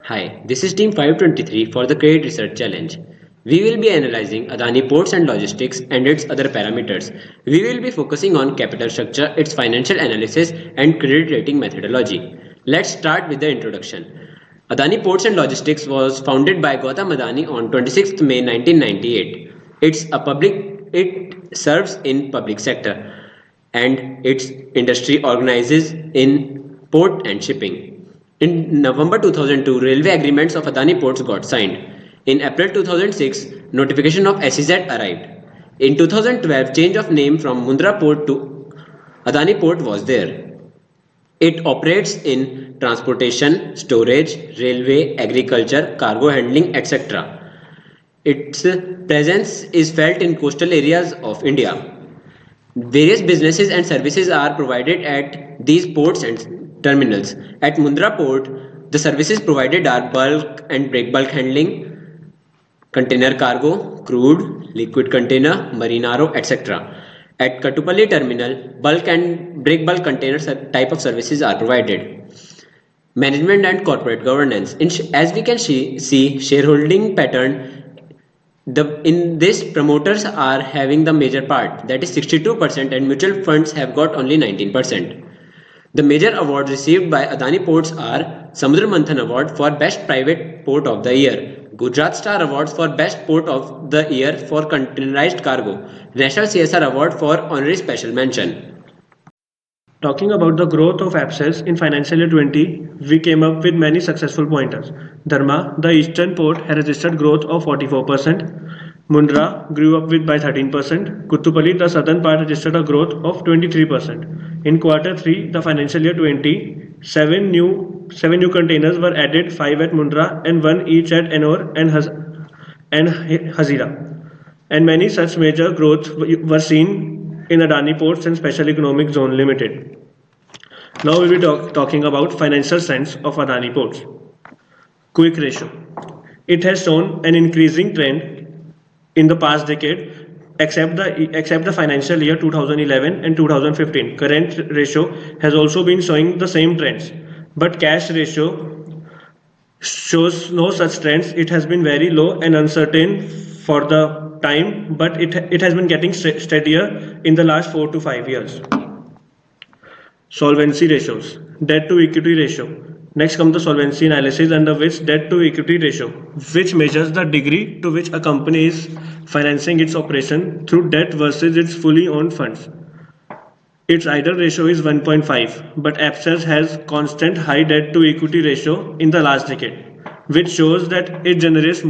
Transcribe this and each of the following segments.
Hi, this is Team 523 for the Credit Research Challenge. We will be analyzing Adani Ports and Logistics and its other parameters. We will be focusing on capital structure, its financial analysis, and credit rating methodology. Let's start with the introduction. Adani Ports and Logistics was founded by Gautam Adani on 26th May 1998. It serves in public sector and its industry organizes in port and shipping. In November 2002, railway agreements of Adani Ports got signed. In April 2006, notification of SEZ arrived. In 2012, change of name from Mundra Port to Adani Port was there. It operates in transportation, storage, railway, agriculture, cargo handling, etc. Its presence is felt in coastal areas of India. Various businesses and services are provided at these ports and terminals. At Mundra Port, the services provided are bulk and break bulk handling, container cargo, crude, liquid container, marine RO, etc. At Katupalli terminal, bulk and break bulk container type of services are provided. Management and corporate governance. As we can see shareholding pattern, in this promoters are having the major part, that is 62%, and mutual funds have got only 19%. The major awards received by Adani Ports are Samudra Manthan Award for Best Private Port of the Year, Gujarat Star Awards for Best Port of the Year for Containerized Cargo, National CSR Award for Honorary Special Mention. Talking about the growth of APSES in financial year 20, we came up with many successful pointers. Dharma, the eastern port, had registered growth of 44%. Mundra grew up with by 13%. Kuttupalli, the southern part, registered a growth of 23%. In quarter 3, the financial year 20, seven new containers were added, 5 at Mundra and 1 each at Ennore and Hazira. And many such major growths were seen in Adani Ports and Special Economic Zone Limited. Now we will be talking about financial strengths of Adani Ports. Quick ratio. It has shown an increasing trend in the past decade, except the financial year 2011 and 2015. Current ratio has also been showing the same trends, but cash ratio shows no such trends. It has been very low and uncertain for the time, but it has been getting steadier in the last 4 to 5 years. Solvency ratios. Debt to equity ratio. Next comes the solvency analysis, under which debt to equity ratio, which measures the degree to which a company is financing its operation through debt versus its fully owned funds. Its ideal ratio is 1.5, but APSES has constant high debt to equity ratio in the last decade, which shows that it generates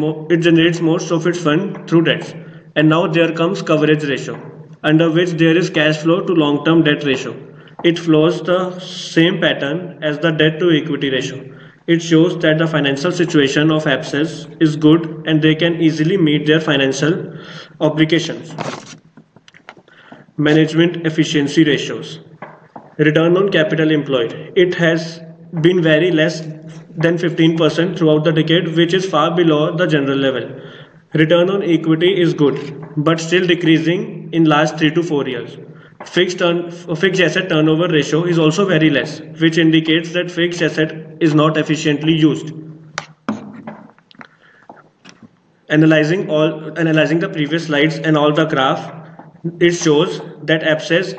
most of its fund through debts. And now there comes coverage ratio, under which there is cash flow to long-term debt ratio. It follows the same pattern as the debt to equity ratio. It shows that the financial situation of APSES is good and they can easily meet their financial obligations. Management efficiency ratios. Return on capital employed. It has been very less than 15% throughout the decade, which is far below the general level. Return on equity is good, but still decreasing in last 3 to 4 years. Fixed asset turnover ratio is also very less, which indicates that fixed asset is not efficiently used. Analyzing the previous slides and all the graph, it shows that APSES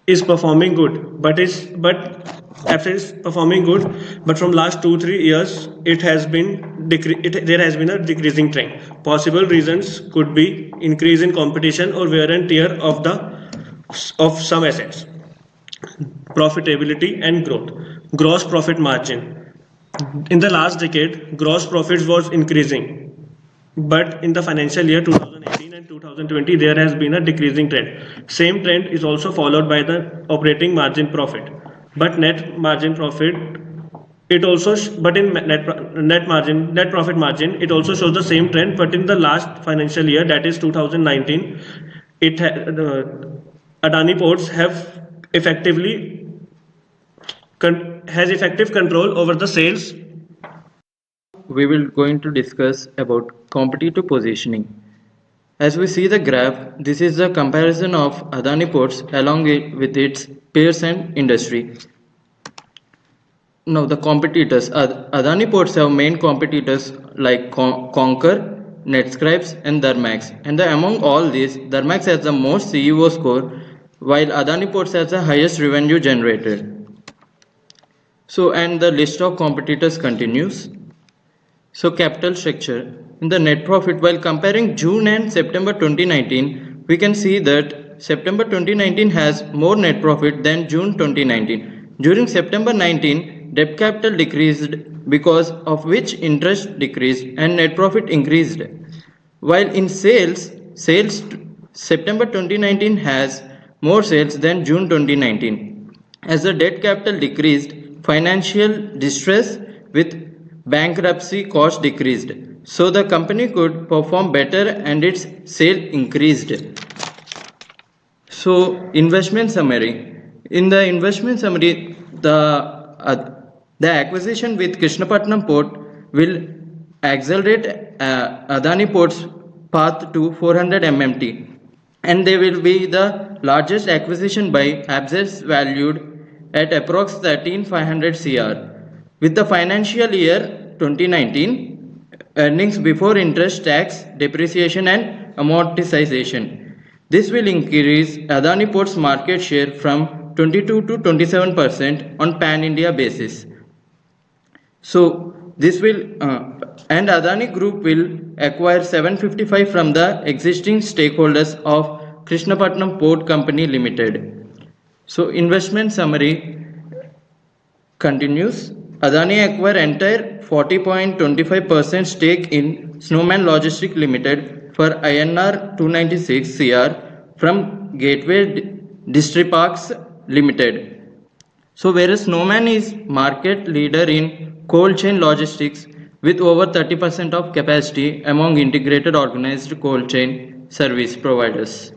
is performing good, but APSES is performing good, but from last 2-3 years there has been a decreasing trend. Possible reasons could be increase in competition or wear and tear of some assets. Profitability and growth. Gross profit margin. In the last decade, gross profits was increasing, but in the financial year 2018 and 2020 there has been a decreasing trend. Same trend is also followed by the operating margin profit, but net margin profit it also but in net profit margin it also shows the same trend, but in the last financial year, that is 2019, Adani Ports have effective control over the sales. We will going to discuss about competitive positioning. As we see the graph, this is the comparison of Adani Ports along with its peers and industry. Now the competitors. Adani ports have main competitors like Concur, Netscribes and Thermax. And among all these, Thermax has the most CEO score while Adani ports has the highest revenue generated. So and the list of competitors continues. So capital structure. In the net profit, while comparing June and September 2019, we can see that September 2019 has more net profit than June 2019. During September 19, debt capital decreased because of which interest decreased and net profit increased. While in sales September 2019 has more sales than June 2019. As the debt capital decreased, financial distress with bankruptcy cost decreased. So the company could perform better and its sale increased. So investment summary. In the investment summary, the acquisition with Krishnapatnam port will accelerate Adani port's path to 400 MMT, and they will be the largest acquisition by assets valued at approx 13,500 crore. With the financial year 2019 earnings before interest, tax, depreciation and amortization. This will increase Adani Port's market share from 22 to 27% on pan-India basis. So this will and Adani Group will acquire 755 from the existing stakeholders of Krishnapatnam Port Company Limited. So investment summary continues. Adani acquired entire 40.25% stake in Snowman Logistics Limited for INR 296 crore from Gateway Distriparks Limited. So whereas Snowman is market leader in cold chain logistics with over 30% of capacity among integrated organized cold chain service providers.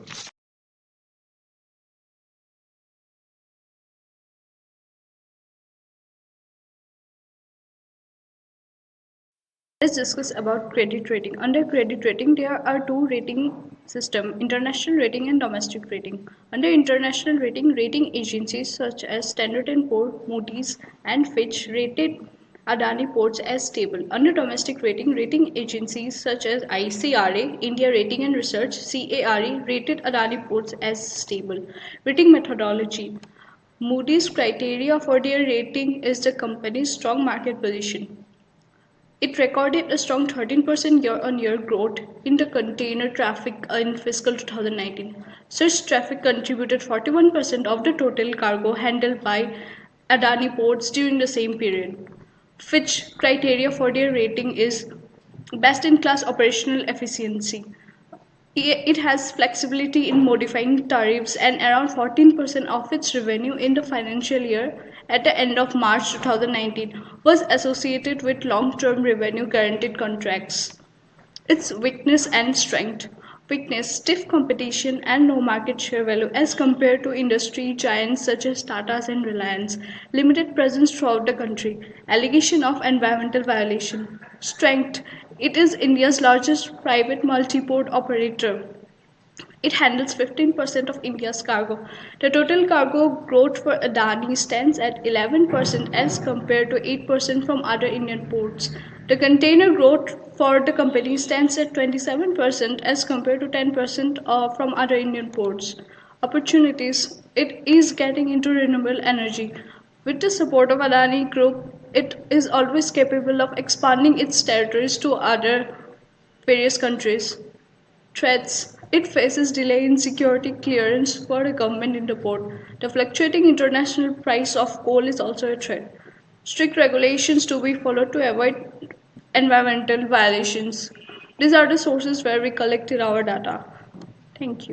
Let's discuss about credit rating. Under credit rating, there are two rating systems, international rating and domestic rating. Under international rating, rating agencies such as Standard & Poor's, Moody's and Fitch rated Adani ports as stable. Under domestic rating, rating agencies such as ICRA, India Rating and Research, CARE rated Adani ports as stable. Rating methodology. Moody's criteria for their rating is the company's strong market position. It recorded a strong 13% year-on-year growth in the container traffic in fiscal 2019. Such traffic contributed 41% of the total cargo handled by Adani ports during the same period. Fitch criteria for their rating is best-in-class operational efficiency. It has flexibility in modifying tariffs, and around 14% of its revenue in the financial year at the end of March 2019 was associated with long-term revenue guaranteed contracts. Its weakness and strength. Weakness, stiff competition and no market share value as compared to industry giants such as Tata's and Reliance. Limited presence throughout the country. Allegation of environmental violation. Strength, it is India's largest private multi-port operator. It handles 15% of India's cargo. The total cargo growth for Adani stands at 11% as compared to 8% from other Indian ports. The container growth for the company stands at 27% as compared to 10% from other Indian ports. Opportunities, it is getting into renewable energy. With the support of Adani Group, it is always capable of expanding its territories to other various countries. Threats, it faces delay in security clearance for the government in the port. The fluctuating international price of coal is also a threat. Strict regulations to be followed to avoid environmental violations. These are the sources where we collected our data. Thank you.